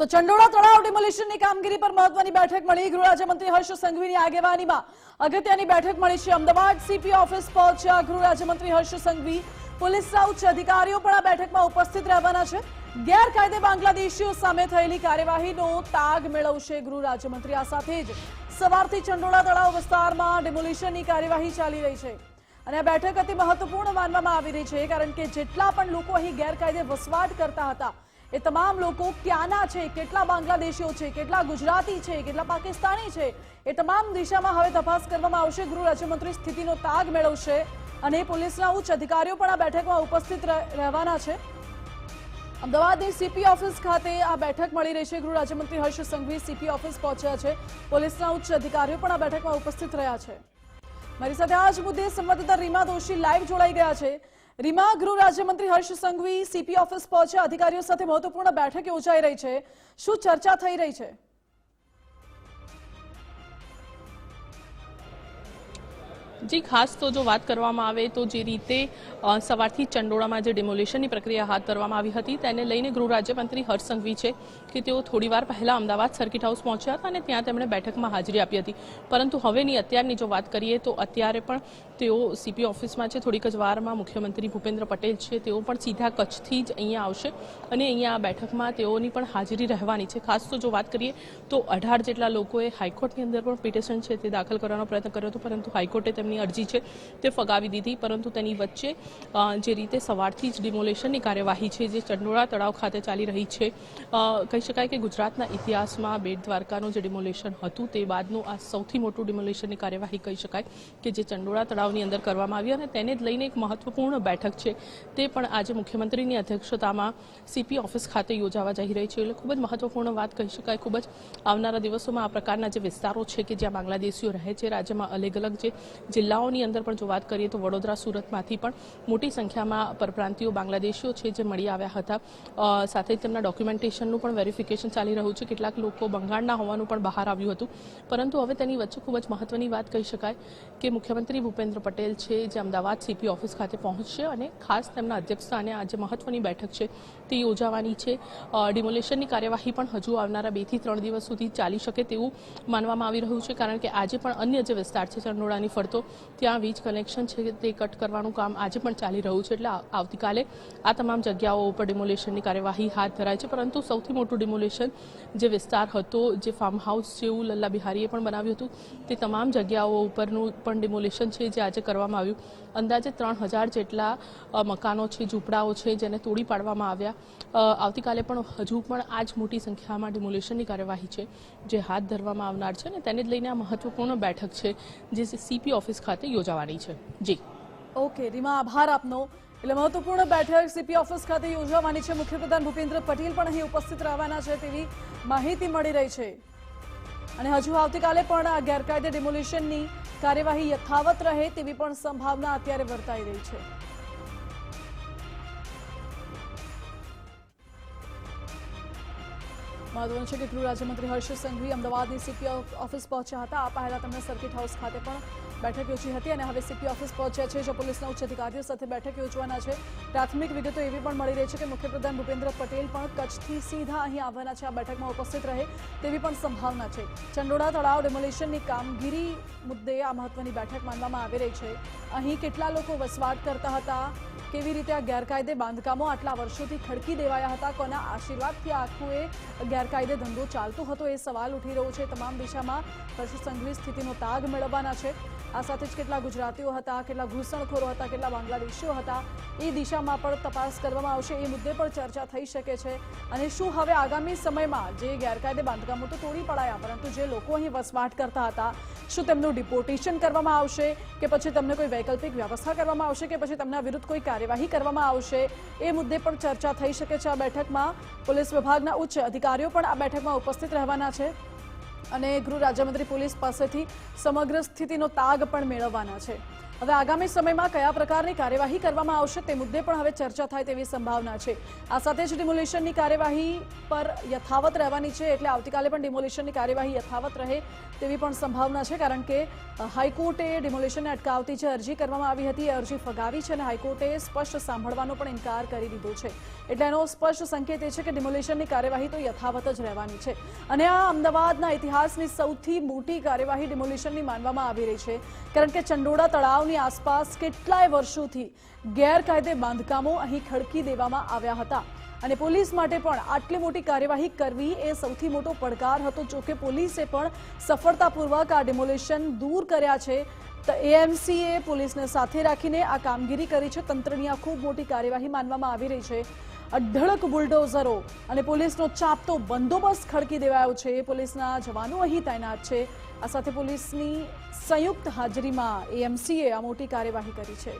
તો ચંડોળા તળાવ ડિમોલિશનની કામગીરી પર મહત્વની બેઠક મળી। ગૃહ રાજ્યમંત્રી હર્ષ સંઘવીની આગેવાનીમાં અગત્યની બેઠક મળી છે। અમદાવાદ સીપી ઓફિસ પહોંચ્યા ગૃહ રાજ્યમંત્રી હર્ષ સંઘવી। પોલીસના ઉચ્ચ અધિકારીઓ પણ આ બેઠકમાં ઉપસ્થિત રહેવાના છે। ગેરકાયદે બાંગ્લાદેશીઓ સામે થયેલી કાર્યવાહીનો તાગ મેળવશે ગૃહ રાજ્યમંત્રી। આ સાથે જ સવારથી ચંડોળા તળાવ વિસ્તારમાં ડિમોલિશનની કાર્યવાહી ચાલી રહી છે અને આ બેઠક અતિ મહત્વપૂર્ણ માનવામાં આવી રહી છે, કારણ કે જેટલા પણ લોકો અહીં ગેરકાયદે વસવાટ કરતા હતા એ તમામ લોકો ક્યાંના છે, કેટલા બાંગ્લાદેશીઓ છે, કેટલા ગુજરાતી છે, કેટલા પાકિસ્તાની છે, એ તમામ દિશામાં હવે તપાસ કરવામાં આવશે। ગૃહ રાજ્યમંત્રી સ્થિતિનો તાગ મેળવશે અને પોલીસના ઉચ્ચ અધિકારીઓ પણ આ બેઠકમાં ઉપસ્થિત રહેવાના છે। અમદાવાદની સીપી ઓફિસ ખાતે આ બેઠક મળી રહી છે। ગૃહ રાજ્યમંત્રી હર્ષ સંઘવી સીપી ઓફિસ પહોંચ્યા છે। પોલીસના ઉચ્ચ અધિકારીઓ પણ આ બેઠકમાં ઉપસ્થિત રહ્યા છે। મારી સાથે આ જ મુદ્દે સંવાદદાતા રીમા દોશી લાઈવ જોડાઈ ગયા છે। રીમા, ગૃહ રાજ્યમંત્રી હર્ષ સંઘવી સીપી ઓફિસ પહોંચ્યા, અધિકારીઓ સાથે મહત્વપૂર્ણ બેઠક યોજાઈ રહી છે, શું ચર્ચા થઈ રહી છે? જી, ખાસ તો જો વાત કરવામાં આવે તો જે રીતે સવારથી ચંડોળામાં જે ડિમોલિશનની પ્રક્રિયા હાથ ધરવામાં આવી હતી તેને લઈને ગૃહ રાજ્યમંત્રી હર્ષ સંઘવી છે કે તેઓ થોડીવાર પહેલા અમદાવાદ સર્કિટ હાઉસ પહોંચ્યા હતા અને ત્યાં તેમણે બેઠકમાં હાજરી આપી હતી। પરંતુ અત્યારની જો વાત કરીએ તો અત્યારે પણ તેઓ સીપી ઓફિસમાં છે। થોડીક જ વારમાં મુખ્યમંત્રી ભૂપેન્દ્ર પટેલ છે તેઓ પણ સીધા કચ્છથી જ અહીંયા આવશે અને અહીંયા આ બેઠકમાં તેઓની પણ હાજરી રહેવાની છે। ખાસ તો જો વાત કરીએ તો 18 જેટલા લોકોએ હાઈકોર્ટની અંદર પણ પિટિશન છે તે દાખલ કરવાનો પ્રયત્ન કર્યો હતો, પરંતુ હાઈકોર્ટે તેમની અરજી છે તે ફગાવી દીધી। પરંતુ તેની વચ્ચે જે રીતે સવારથી જ ડિમોલેશનની કાર્યવાહી છે જે ચંડોળા તળાવ ખાતે ચાલી રહી છે, કહી શકાય કે ગુજરાતના ઇતિહાસમાં બેટ દ્વારકાનું જે ડિમોલેશન હતું તે બાદનું આ સૌથી મોટું ડિમોલેશનની કાર્યવાહી કહી શકાય કે જે ચંડોળા તળાવની અંદર કરવામાં આવી અને તેને જ લઈને એક મહત્વપૂર્ણ બેઠક છે તે પણ આજે મુખ્યમંત્રીની અધ્યક્ષતામાં સીપી ઓફિસ ખાતે યોજાવા જઈ રહી છે। એટલે ખૂબ જ મહત્વપૂર્ણ વાત કહી શકાય। ખૂબ જ આવનારા દિવસોમાં આ પ્રકારના જે વિસ્તારો છે કે જ્યાં બાંગ્લાદેશીઓ રહે છે, રાજ્યમાં અલગ અલગ જે જિલ્લાઓની અંદર પણ જો વાત કરીએ તો વડોદરા, સુરતમાંથી પણ મોટી સંખ્યામાં પરપ્રાંતિયો બાંગ્લાદેશીઓ છે જે મળી આવ્યા હતા। સાથે તેમના ડોક્યુમેન્ટેશનનું પણ વેરિફિકેશન ચાલી રહ્યું છે। કેટલાક લોકો બંગાળના હોવાનું પણ બહાર આવ્યું હતું, પરંતુ હવે તેની વચ્ચે ખૂબ જ મહત્વની વાત કહી શકાય કે મુખ્યમંત્રી ભૂપેન્દ્ર પટેલ છે જે અમદાવાદ સીપી ઓફિસ ખાતે પહોંચશે અને ખાસ તેમના અધ્યક્ષસ્થાને આજે મહત્વની બેઠક છે તે યોજાવાની છે। ડિમોલેશનની કાર્યવાહી પણ હજુ આવનારા 2 થી 3 દિવસ સુધી ચાલી શકે તેવું માનવામાં આવી રહ્યું છે, કારણ કે આજે પણ અન્ય જે વિસ્તાર છે ચંડોળાની ફરતો ત્યાં વીજ કનેક્શન છે તે કટ કરવાનું કામ આજે પણ ચાલી રહ્યું છે। એટલે આવતીકાલે આ તમામ જગ્યાઓ ઉપર ડિમોલેશનની કાર્યવાહી હાથ ધરાય છે। પરંતુ સૌથી મોટું ડિમોલેશન જે વિસ્તાર હતો, જે ફાર્મ હાઉસ જેવું લલ્લા બિહારીએ પણ બનાવ્યું હતું, તે તમામ જગ્યાઓ ઉપરનું પણ ડિમોલેશન છે જે આજે કરવામાં આવ્યું। અંદાજે 3000 જેટલા મકાનો છે, ઝૂંપડાઓ છે જેને તોડી પાડવામાં આવ્યા। આવતીકાલે પણ હજુ પણ આ જ મોટી સંખ્યામાં ડિમોલેશનની કાર્યવાહી છે જે હાથ ધરવામાં આવનાર છે અને તેને જ લઈને આ મહત્વપૂર્ણ બેઠક છે જે સીપી ઓફિસ ખાતે યોજાવાની છે। જી ઓકે રીમા, આભાર આપનો। એટલે મહત્વપૂર્ણ બેઠક સીપી ઓફિસ ખાતે યોજવાની છે। મુખ્યપ્રધાન ભૂપેન્દ્ર પટેલ પણ અહીં ઉપસ્થિત રહેવાના છે તેવી માહિતી મળી રહી છે અને હજુ આવતીકાલે પણ આ ગેરકાયદે ડિમોલિશનની કાર્યવાહી યથાવત રહે તેવી પણ સંભાવના અત્યારે વર્તાઈ રહી છે। મહત્વનું છે કે ગૃહ રાજ્યમંત્રી હર્ષ સંઘવી અમદાવાદની સીપી ઓફિસ પહોંચ્યા હતા। આ પહેલા તેમણે સર્કિટ હાઉસ ખાતે પણ બેઠક યોજી હતી અને હવે સીપી ઓફિસ પહોંચ્યા છે, જે પોલીસના ઉચ્ચ અધિકારીઓ સાથે બેઠક યોજવાના છે। પ્રાથમિક વિગતો એવી પણ મળી રહી છે કે મુખ્યપ્રધાન ભૂપેન્દ્ર પટેલ પણ કચ્છથી સીધા અહીં આવવાના છે, આ બેઠકમાં ઉપસ્થિત રહે તેવી પણ સંભાવના છે। ચંડોળા તળાવ ડિમોલિશનની કામગીરી મુદ્દે આ મહત્વની બેઠક માનવામાં આવી રહી છે। અહીં કેટલા લોકો વસવાટ કરતા હતા, કેવી રીતે આ ગેરકાયદે બાંધકામો આટલા વર્ષોથી ખડકી દેવાયા હતા, કોના આશીર્વાદથી આખું એ ગેરકાયદે ધંધો ચાલતો હતો, એ સવાલ ઉઠી રહ્યો છે। તમામ દિશામાં હર્ષ સંઘવી સ્થિતિનો તાગ મેળવવાના છે। આ સાથે જ કેટલા ગુજરાતીઓ હતા, કેટલા ઘૂસણખોરો હતા, કેટલા બાંગ્લાદેશીઓ હતા, એ દિશામાં પણ તપાસ કરવામાં આવશે। એ મુદ્દે પણ ચર્ચા થઈ શકે છે અને શું હવે આગામી સમયમાં જે ગેરકાયદે બાંધકામો તો તોડી પડાયા, પરંતુ જે લોકો અહીં વસવાટ કરતા હતા, શું તેમનું ડિપોર્ટેશન કરવામાં આવશે કે પછી તેમને કોઈ વૈકલ્પિક વ્યવસ્થા કરવામાં આવશે કે પછી તેમના વિરુદ્ધ કોઈ કાર્યવાહી કરવામાં આવશે, એ મુદ્દે પણ ચર્ચા થઈ શકે છે। આ બેઠકમાં પોલીસ વિભાગના ઉચ્ચ અધિકારીઓ પણ આ બેઠકમાં ઉપસ્થિત રહેવાના છે અને ગૃહ રાજ્યમંત્રી પોલીસ પાસેથી સમગ્ર સ્થિતિનો તાગ પણ મેળવવાના છે। હવે આગામી સમયમાં કયા પ્રકારની કાર્યવાહી કરવામાં આવશે તે મુદ્દે પણ હવે ચર્ચા થાય તેવી સંભાવના છે. આ સાથે જ ડિમોલિશનની કાર્યવાહી પર યથાવત રહેવાની છે, એટલે આવતીકાલે પણ ડિમોલિશનની કાર્યવાહી યથાવત રહે તેવી પણ સંભાવના છે, કારણ કે હાઈકોર્ટે ડિમોલિશનને અટકાવતી જે અરજી કરવામાં આવી હતી એ અરજી ફગાવી છે અને હાઈકોર્ટે સ્પષ્ટ સાંભળવાનો પણ ઇનકાર કરી દીધો છે. એટલે એનો સ્પષ્ટ સંકેત એ છે કે ડિમોલિશનની કાર્યવાહી તો યથાવત જ રહેવાની છે. અને આ અમદાવાદના ઇતિહાસની સૌથી મોટી કાર્યવાહી ડિમોલિશનની માનવામાં આવી રહી છે, કારણ કે ચંડોળા તળાવની આસપાસ કેટલાય વર્ષોથી ગેરકાયદે બાંધકામો અહીં ખડકી દેવામાં આવ્યા હતા અને પોલીસ માટે પણ આટલી મોટી કાર્યવાહી કરવી એ સૌથી મોટો પડકાર હતો. જોકે પોલીસે પણ સફળતાપૂર્વક આ ડિમોલિશન દૂર કર્યા છે. એએમસીએ પોલીસને સાથે રાખીને આ કામગીરી કરી છે. તંત્રની આ ખૂબ મોટી કાર્યવાહી માનવામાં આવી રહી છે. અઢળક બુલડોઝરો અને પોલીસનો ચાપતો બંદોબસ્ત ખડકી દેવાયો છે. પોલીસના જવાનો અહીં તૈનાત છે. આ સાથે પોલીસની સંયુક્ત હાજરીમાં એએમસીએ આ મોટી કાર્યવાહી કરી છે.